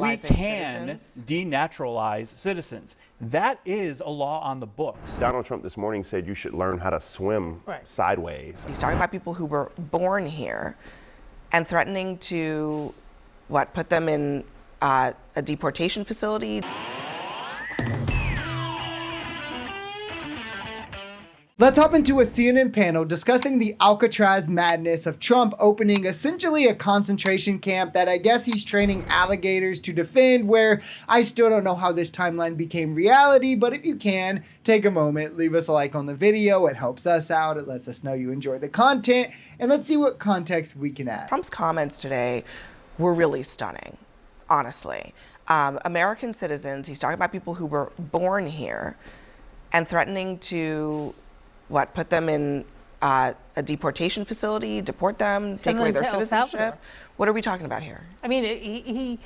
We can denaturalize citizens. That is a law on the books. Donald Trump this morning said you should learn how to swim sideways. He's talking about people who were born here and threatening to, put them in a deportation facility. Let's hop into a CNN panel discussing the Alcatraz madness of Trump opening essentially a concentration camp that I guess he's training alligators to defend, where I still don't know how this timeline became reality, but if you can, take a moment, leave us a like on the video. It helps us out. It lets us know you enjoy the content, and let's see what context we can add. Trump's comments today were really stunning, honestly. American citizens, he's talking about people who were born here and threatening to put them in a deportation facility, deport them, take away their citizenship? What are we talking about here? I mean,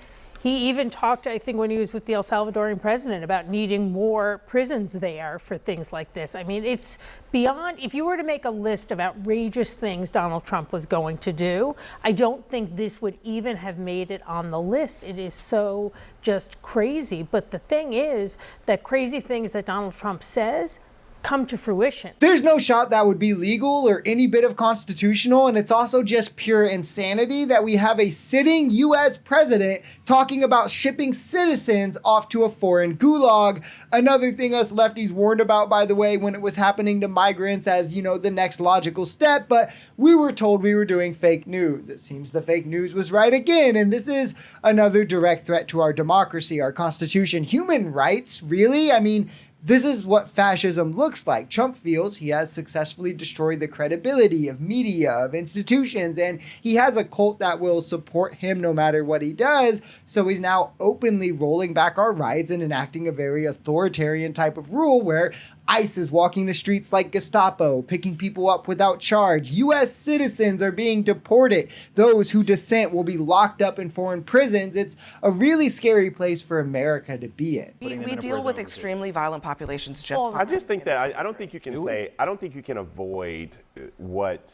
he even talked, I think, when he was with the El Salvadorian president about needing more prisons there for things like this. I mean, it's beyond, if you were to make a list of outrageous things Donald Trump was going to do, I don't think this would even have made it on the list. It is so just crazy. But the thing is that crazy things that Donald Trump says come to fruition. There's no shot that would be legal or any bit of constitutional, and it's also just pure insanity that we have a sitting US president talking about shipping citizens off to a foreign gulag. Another thing us lefties warned about, by the way, when it was happening to migrants as, the next logical step, but we were told we were doing fake news. It seems the fake news was right again, and this is another direct threat to our democracy, our constitution, human rights, really? I mean, this is what fascism looks like. Trump feels he has successfully destroyed the credibility of media, of institutions, and he has a cult that will support him no matter what he does. So he's now openly rolling back our rights and enacting a very authoritarian type of rule where ICE is walking the streets like Gestapo, picking people up without charge. US citizens are being deported. Those who dissent will be locked up in foreign prisons. It's a really scary place for America to be in. We deal with extremely violent populations just fine. I just think that I don't think you can say, I don't think you can avoid what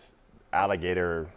Alcatraz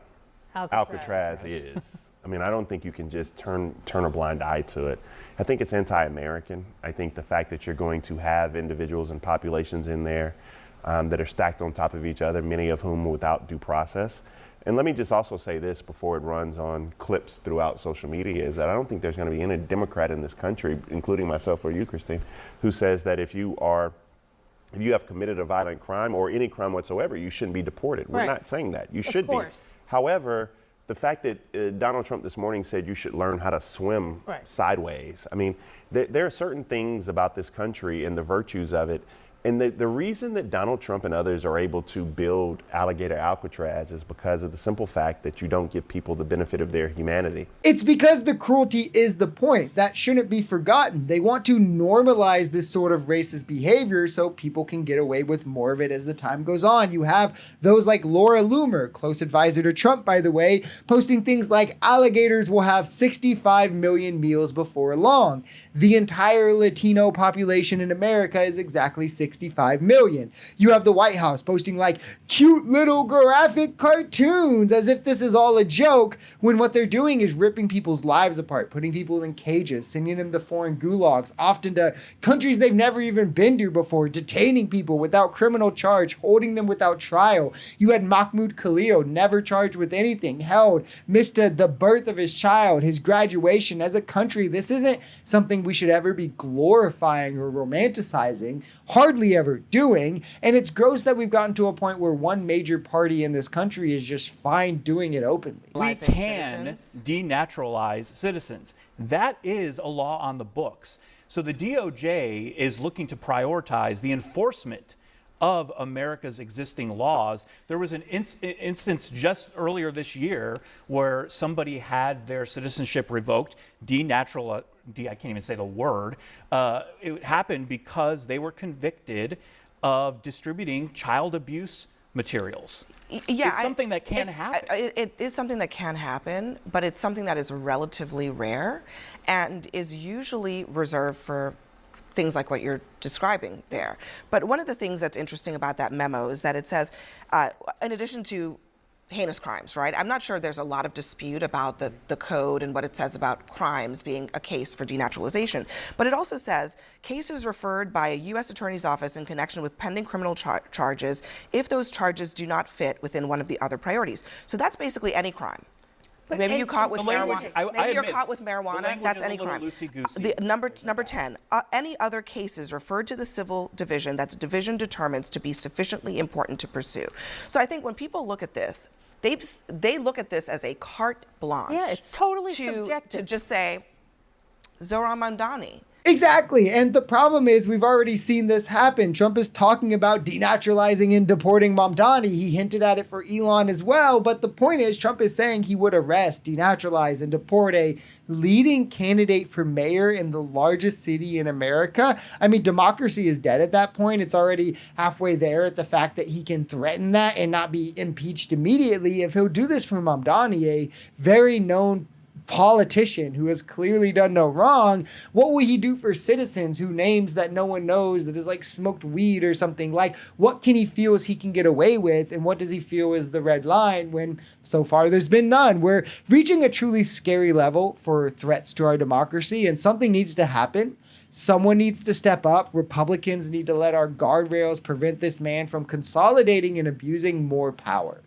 is. I mean, I don't think you can just turn a blind eye to it. I think it's anti-American. I think the fact that you're going to have individuals and populations in there that are stacked on top of each other, many of whom without due process. And let me just also say this before it runs on clips throughout social media, is that I don't think there's going to be any Democrat in this country, including myself or you, Christine, who says that if you have committed a violent crime or any crime whatsoever, you shouldn't be deported. We're not saying that. You should be. However, the fact that Donald Trump this morning said you should learn how to swim sideways. I mean, there are certain things about this country and the virtues of it. And the reason that Donald Trump and others are able to build Alligator Alcatraz is because of the simple fact that you don't give people the benefit of their humanity. It's because the cruelty is the point. That shouldn't be forgotten. They want to normalize this sort of racist behavior so people can get away with more of it as the time goes on. You have those like Laura Loomer, close advisor to Trump, by the way, posting things like alligators will have 65 million meals before long. The entire Latino population in America is exactly 65 million. You have the White House posting like cute little graphic cartoons as if this is all a joke, when what they're doing is ripping people's lives apart, putting people in cages, sending them to foreign gulags, often to countries they've never even been to before, detaining people without criminal charge, holding them without trial. You had Mahmoud Khalil, never charged with anything, held, missed the birth of his child, his graduation. As a country, this isn't something we should ever be glorifying or romanticizing. Hardly ever doing, and it's gross that we've gotten to a point where one major party in this country is just fine doing it openly. We can denaturalize citizens. That is a law on the books. So the DOJ is looking to prioritize the enforcement of America's existing laws. There was an instance just earlier this year where somebody had their citizenship revoked, I can't even say the word. It happened because they were convicted of distributing child abuse materials. Yeah, it's something that can happen. It is something that can happen, but it's something that is relatively rare and is usually reserved for things like what you're describing there. But one of the things that's interesting about that memo is that it says, in addition to heinous crimes, right? I'm not sure there's a lot of dispute about the code and what it says about crimes being a case for denaturalization. But it also says cases referred by a U.S. Attorney's Office in connection with pending criminal charges if those charges do not fit within one of the other priorities. So that's basically any crime. Maybe you're caught with marijuana. Maybe you're caught with marijuana. That's any crime. The number 10. Any other cases referred to the civil division that the division determines to be sufficiently important to pursue. So I think when people look at this, they look at this as a carte blanche. Yeah, it's totally to subjective. To just say, Zohran Mamdani. Exactly. And the problem is we've already seen this happen. Trump is talking about denaturalizing and deporting Mamdani. He hinted at it for Elon as well. But the point is Trump is saying he would arrest, denaturalize, and deport a leading candidate for mayor in the largest city in America. I mean, democracy is dead at that point. It's already halfway there at the fact that he can threaten that and not be impeached immediately. If he'll do this for Mamdani, a very known politician who has clearly done no wrong, what will he do for citizens who names that no one knows that is like smoked weed or something? Like, what can he feel as he can get away with, and what does he feel is the red line when so far there's been none? We're reaching a truly scary level for threats to our democracy, and something needs to happen. Someone needs to step up. Republicans need to let our guardrails prevent this man from consolidating and abusing more power.